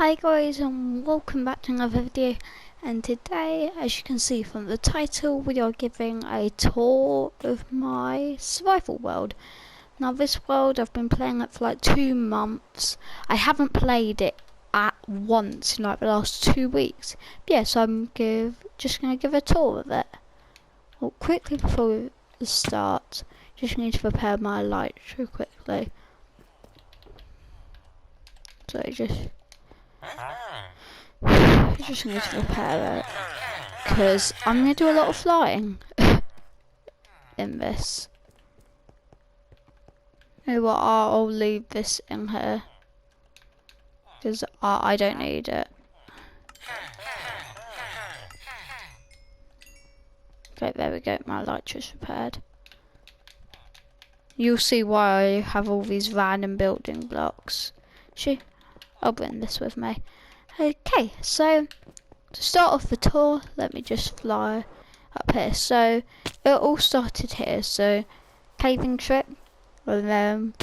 Hi guys, and welcome back to another video. And today, as you can see from the title, we are giving a tour of my survival world. Now this world, I've been playing it for like 2 months. I haven't played it at once in like the last 2 weeks. But yeah, so I'm just going to give a tour of it. Well, quickly before we start, just need to prepare my light real quickly. So just need to repair it because I'm going to do a lot of flying in this. You know what, I'll leave this in here because I don't need it. Okay, there we go, my light is repaired. You'll see why I have all these random building blocks. I'll bring this with me. Okay, so to start off the tour, let me just fly up here. So it all started here. So caving trip, and then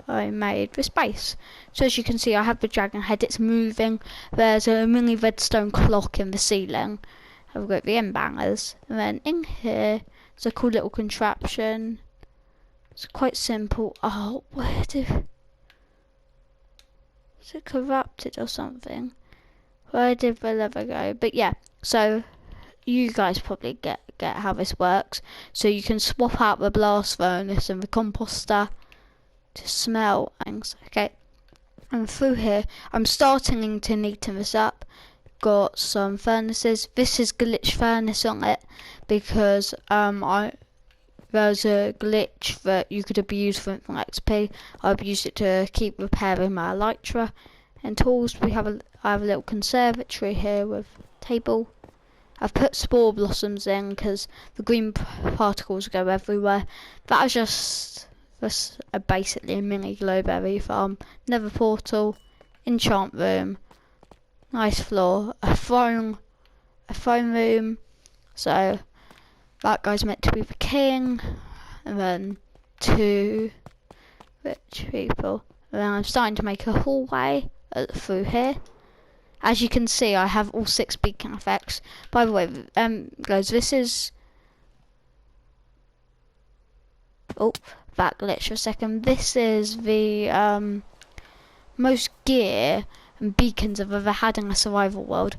I made this base. So as you can see, I have the dragon head. It's moving. There's a mini redstone clock in the ceiling. I've got the end bangers, and then in here there's a cool little contraption. It's quite simple. Oh, is it corrupted or something? Where did the lever go? But yeah, so you guys probably get how this works. So you can swap out the blast furnace and the composter to smell things. Okay, and through here, I'm starting to neaten this up. Got some furnaces. This is glitch furnace on it because there's a glitch that you could abuse for XP. I've used it to keep repairing my elytra and tools. I have a little conservatory here with a table. I've put spore blossoms in because the green particles go everywhere. That is just basically a mini glowberry farm. Nether portal, enchant room, nice floor, a throne room. So that guy's meant to be the king, and then 2 rich people. And then I'm starting to make a hallway through here. As you can see, I have all 6 beacon effects. By the way, guys, this is... Oh, that glitched for a second. This is the most gear and beacons I've ever had in a survival world.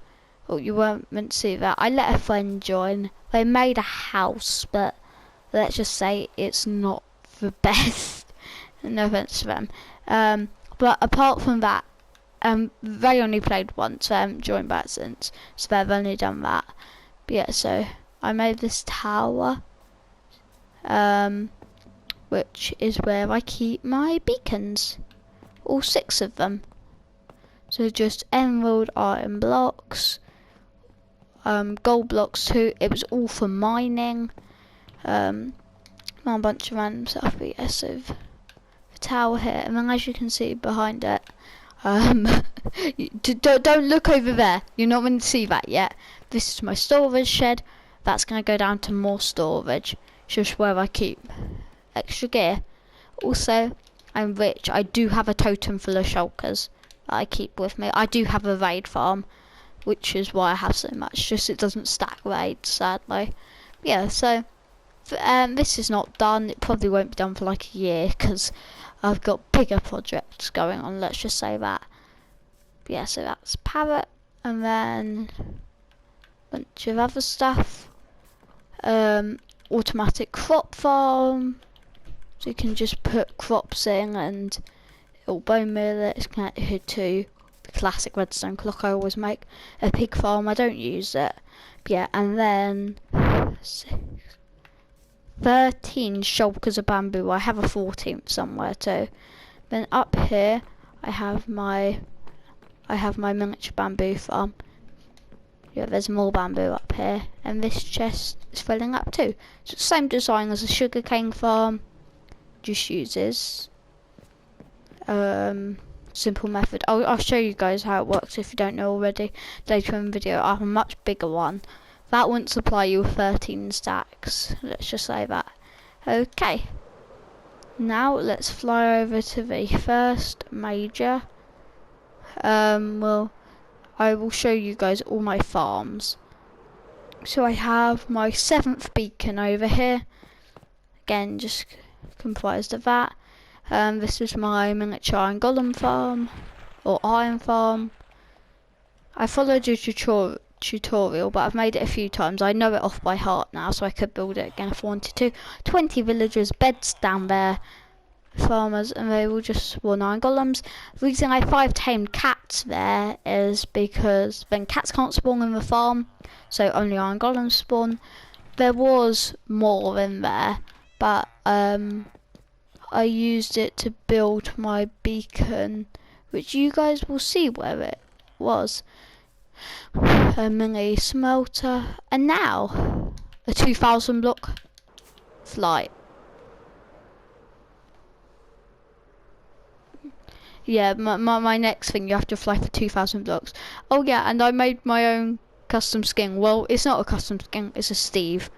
Oh, you weren't meant to see that. I let a friend join. They made a house, but let's just say it's not the best. No offense to them. But apart from that, they only played once. They haven't joined back since, so they've only done that. But yeah, so I made this tower, which is where I keep my beacons, all 6 of them. So just emerald iron blocks. Gold blocks too. It was all for mining. A bunch of random stuff. But yeah, so the tower here, and then as you can see behind it, don't look over there. You're not going to see that yet. This is my storage shed. That's going to go down to more storage. It's just where I keep extra gear. Also, I'm rich. I do have a totem full of shulkers that I keep with me. I do have a raid farm, which is why I have so much. Just it doesn't stack raids, sadly. Yeah, so this is not done. It probably won't be done for like a year because I've got bigger projects going on. Let's just say that. But yeah, so that's parrot, and then a bunch of other stuff. Automatic crop farm, so you can just put crops in and it'll bone meal it. It's connected to the classic redstone clock I always make. A pig farm, I don't use it. But yeah, and then 13 shulkers of bamboo. I have a 14th somewhere too. Then up here I have my miniature bamboo farm. Yeah, there's more bamboo up here, and this chest is filling up too. So it's the same design as a sugarcane farm, just uses simple method. I'll show you guys how it works if you don't know already later in the video. I have a much bigger one. That won't supply you with 13 stacks. Let's just say that. Okay. Now let's fly over to the first major. Well, I will show you guys all my farms. So I have my 7th beacon over here. Again, just comprised of that. This is my miniature iron golem farm, or iron farm. I followed your tutorial, but I've made it a few times. I know it off by heart now, so I could build it again if I wanted to. 20 villagers, beds down there, farmers, and they will just spawn iron golems. The reason I have 5 tamed cats there is because then cats can't spawn in the farm, so only iron golems spawn. There was more in there, but I used it to build my beacon, which you guys will see where it was. A mini smelter, and now a 2,000 block flight. Yeah, my next thing, you have to fly for 2,000 blocks. Oh yeah, and I made my own custom skin. Well, it's not a custom skin, it's a Steve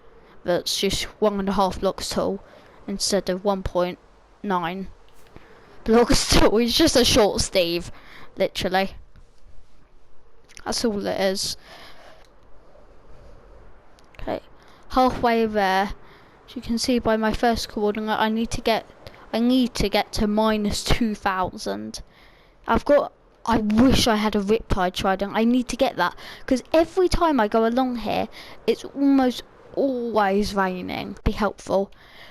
that's just 1.5 blocks tall instead of 1.9 blocks tall. It's just a short Steve, literally. That's all it is. Okay, halfway there. As you can see by my first coordinate, I need to get to minus 2,000. I wish I had a Riptide Trident. I need to get that, because every time I go along here, it's almost always raining. Be helpful.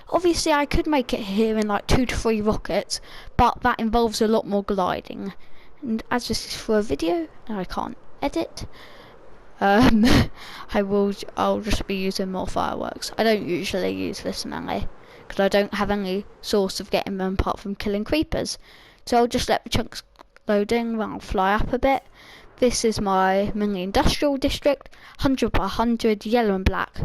Obviously, I could make it here in like 2 to 3 rockets, but that involves a lot more gliding. And as this is for a video, and I can't edit, I'll just be using more fireworks. I don't usually use this many, because I don't have any source of getting them apart from killing creepers. So I'll just let the chunks load in, then I'll fly up a bit. This is my mini industrial district, 100 by 100 yellow and black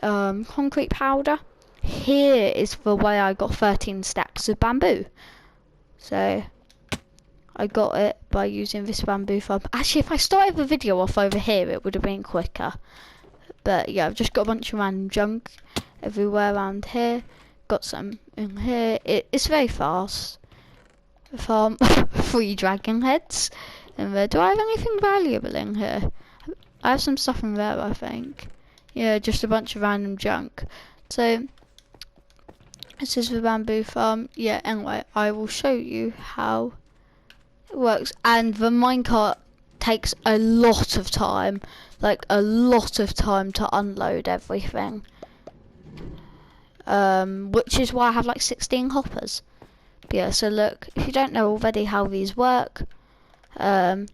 concrete powder. Here is the way I got 13 stacks of bamboo. So I got it by using this bamboo farm. Actually, if I started the video off over here, it would have been quicker. But yeah, I've just got a bunch of random junk everywhere around here. Got some in here. It's very fast. Farm 3 dragon heads in there. Do I have anything valuable in here? I have some stuff in there, I think. Yeah, just a bunch of random junk. So this is the bamboo farm. Yeah, anyway, I will show you how it works. And the minecart takes a lot of time, like a lot of time to unload everything. Which is why I have like 16 hoppers. But yeah, so look, if you don't know already how these work, when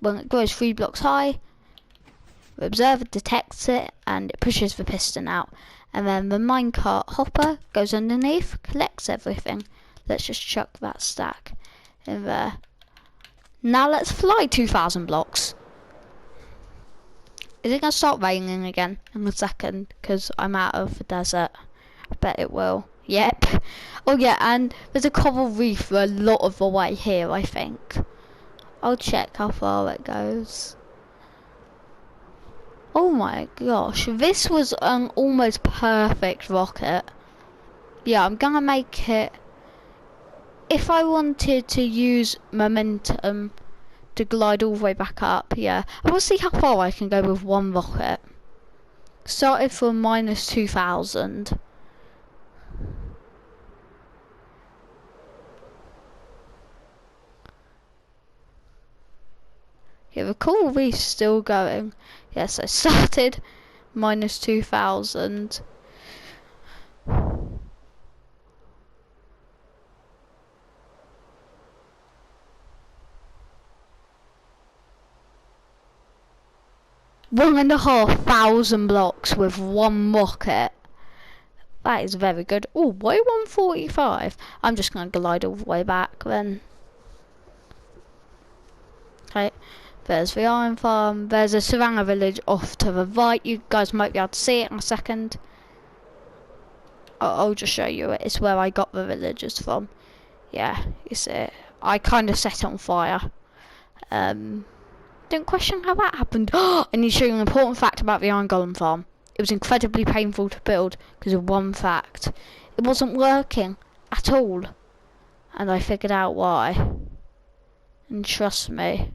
it goes 3 blocks high, the observer detects it and it pushes the piston out, and then the minecart hopper goes underneath, collects everything. Let's just chuck that stack in there. Now let's fly 2,000 blocks. Is it going to start raining again in a second? Because I'm out of the desert. I bet it will. Yep. Oh yeah, and there's a coral reef for a lot of the way here, I think. I'll check how far it goes. Oh my gosh, this was an almost perfect rocket. Yeah, I'm gonna make it. If I wanted to use momentum to glide all the way back up, yeah. I will see how far I can go with one rocket. Started from minus 2,000. Yeah, the coral reef's still going. Yes, I started minus 2,000. One and a half thousand blocks with one rocket. That is very good. Oh, why 145? I'm just going to glide all the way back then. Okay, there's the iron farm. There's a Savannah village off to the right. You guys might be able to see it in a second. I'll just show you it. It's where I got the villagers from. Yeah, you see it. I kind of set it on fire. Don't question how that happened. I need to show you an important fact about the iron golem farm. It was incredibly painful to build because of one fact. It wasn't working at all. And I figured out why. And trust me,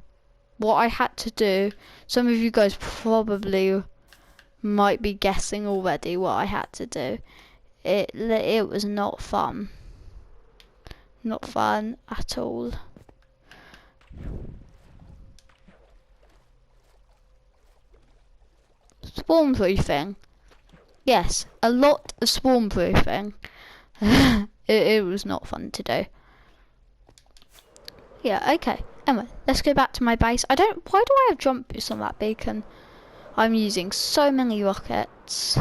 what I had to do, some of you guys probably might be guessing already what I had to do. It was not fun. Not fun at all. Swarm proofing. Yes, a lot of swarm proofing. it was not fun to do. Yeah, okay. Anyway, let's go back to my base. Why do I have jump boosts on that beacon? I'm using so many rockets.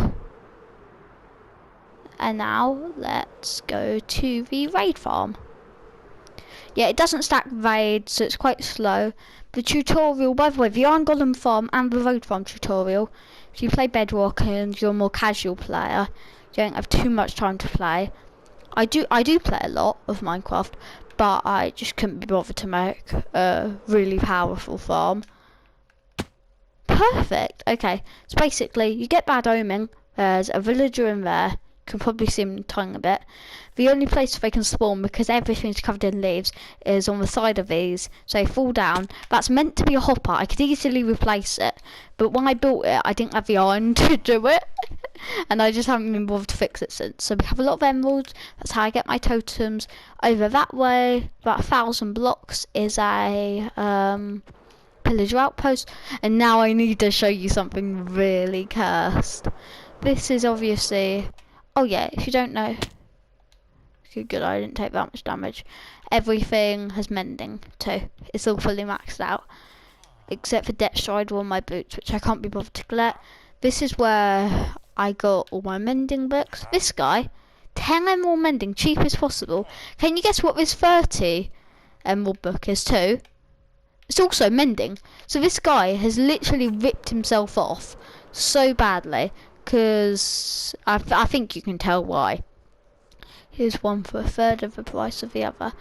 And now, let's go to the raid farm. Yeah, it doesn't stack raids, so it's quite slow. The tutorial, by the way, the Iron Golem farm and the raid farm tutorial, if you play Bedrock and you're a more casual player, you don't have too much time to play. I do play a lot of Minecraft, but I just couldn't be bothered to make a really powerful farm. Perfect. Okay, so basically, you get Bad Omen. There's a villager in there. You can probably see him tiny a bit. The only place they can spawn, because everything's covered in leaves, is on the side of these. So they fall down. That's meant to be a hopper. I could easily replace it, but when I built it, I didn't have the iron to do it, and I just haven't been bothered to fix it since. So we have a lot of emeralds. That's how I get my totems. Over that way, about 1,000 blocks, is a pillager outpost. And now I need to show you something really cursed. This is obviously... Oh yeah, if you don't know... Good, I didn't take that much damage. Everything has mending too. It's all fully maxed out. Except for Death Strider on my boots, which I can't be bothered to collect. This is where I got all my mending books. This guy, 10 emerald mending, cheap as possible. Can you guess what this 30 emerald book is too? It's also mending. So this guy has literally ripped himself off so badly. Because I think you can tell why. Here's one for a third of the price of the other.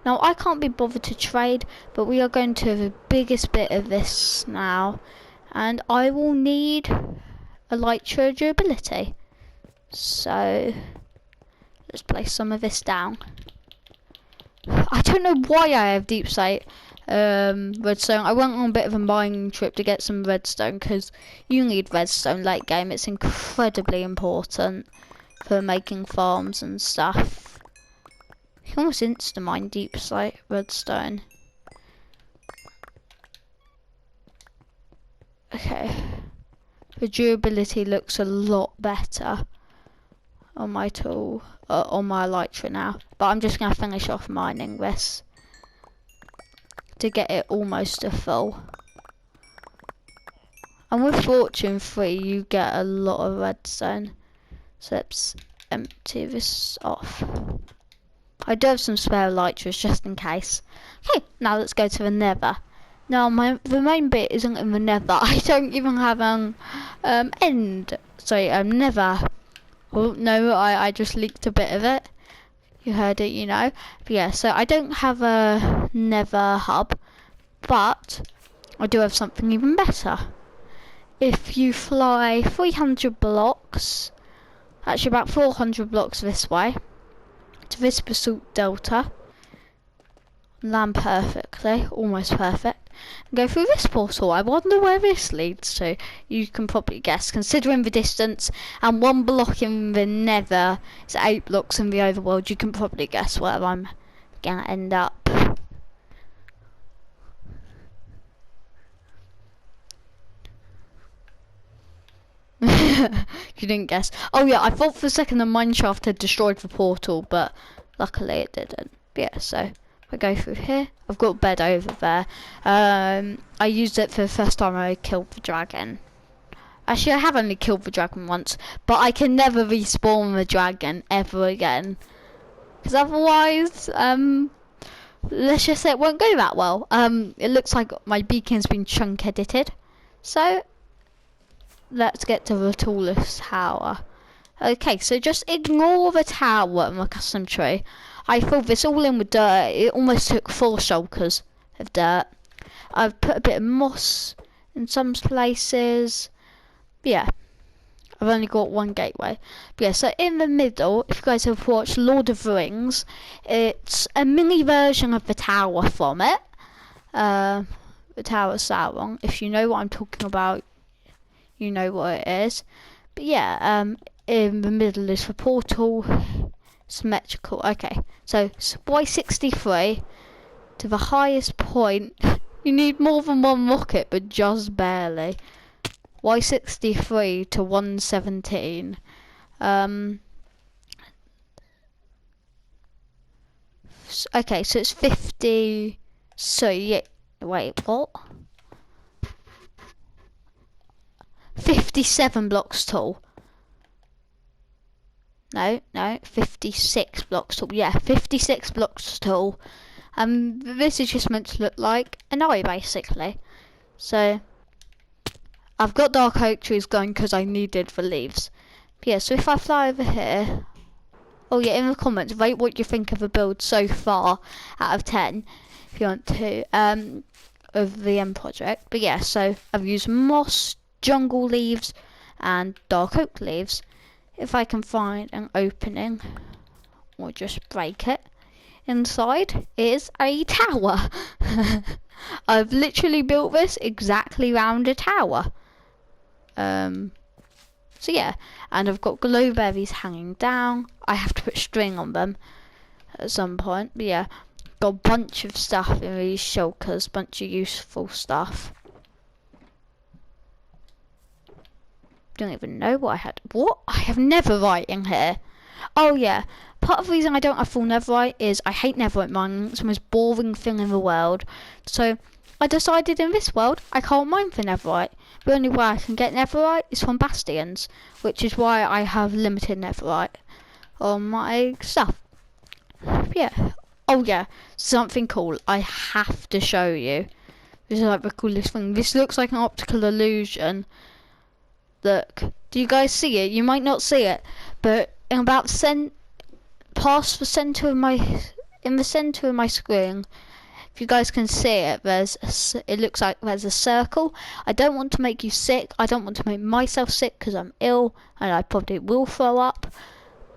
Now I can't be bothered to trade, but we are going to the biggest bit of this now, and I will need elytra durability. So let's place some of this down. I don't know why I have deep sight redstone. I went on a bit of a mining trip to get some redstone, because you need redstone late game. It's incredibly important for making farms and stuff. You can almost insta-mine deep sight redstone. Okay. The durability looks a lot better on my tool, on my elytra now. But I'm just going to finish off mining this to get it almost to full. And with Fortune 3 you get a lot of redstone. So let's empty this off. I do have some spare elytras just in case. Okay, now let's go to the nether. Now the main bit isn't in the nether. I don't even have nether. Oh no, I just leaked a bit of it. You heard it, you know. But yeah, so I don't have a nether hub, but I do have something even better. If you fly 300 blocks, actually about 400 blocks this way, to this basalt delta, land perfectly, almost perfect, and go through this portal. I wonder where this leads to. You can probably guess, considering the distance, and 1 block in the nether is 8 blocks in the overworld. You can probably guess where I'm gonna end up. You didn't guess. Oh yeah, I thought for a second the mineshaft had destroyed the portal, but luckily it didn't. Yeah, so if I go through here, I've got a bed over there. I used it for the first time I killed the dragon. Actually, I have only killed the dragon once, but I can never respawn the dragon ever again. Because otherwise, let's just say it won't go that well. It looks like my beacon's been chunk edited. So let's get to the tallest tower. Okay, so just ignore the tower and my custom tree. I filled this all in with dirt. It almost took 4 shulkers of dirt. I've put a bit of moss in some places. Yeah, I've only got 1 gateway. But yeah, so in the middle, if you guys have watched Lord of the Rings, it's a mini version of the tower from it. the Tower of Sauron. If you know what I'm talking about, you know what it is. But yeah, in the middle is the portal, symmetrical. Okay, so Y63 to the highest point. You need more than one rocket, but just barely. Y63 to 117. Okay, so it's 50. So yeah, wait, what? 57 blocks tall. No, 56 blocks tall. Yeah, 56 blocks tall. This is just meant to look like an eye, basically. So I've got dark oak trees going because I needed the leaves. But yeah, so if I fly over here. Oh yeah, in the comments, rate what you think of the build so far out of 10, if you want to, of the end project. But yeah, so I've used moss, jungle leaves, and dark oak leaves. If I can find an opening, or just break it, inside is a tower. I've literally built this exactly round a tower. So yeah, and I've got glowberries hanging down. I have to put string on them at some point. But yeah, got a bunch of stuff in these shulkers, bunch of useful stuff. Don't even know what I had. What? I have netherite in here. Oh yeah, part of the reason I don't have full netherite is I hate netherite mining. It's the most boring thing in the world. So I decided in this world I can't mine for netherite. The only way I can get netherite is from bastions, which is why I have limited netherite on my stuff. Yeah. Oh yeah, something cool I have to show you. This is like the coolest thing. This looks like an optical illusion. Look, do you guys see it? You might not see it, but in about past the center of my screen. If you guys can see it, it looks like there's a circle. I don't want to make you sick. I don't want to make myself sick because I'm ill and I probably will throw up.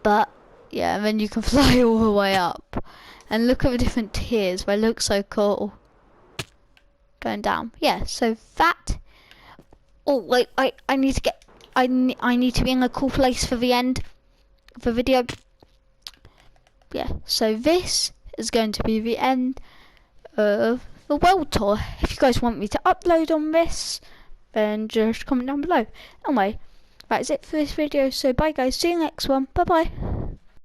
But yeah, and then you can fly all the way up. And look at the different tiers. They look so cool. Going down. Yeah, so that. Oh wait, I need to get. I need to be in a cool place for the end of the video. Yeah, so this is going to be the end of the world tour. If you guys want me to upload on this, then just comment down below. Anyway, that is it for this video, so bye guys, see you next one, bye bye.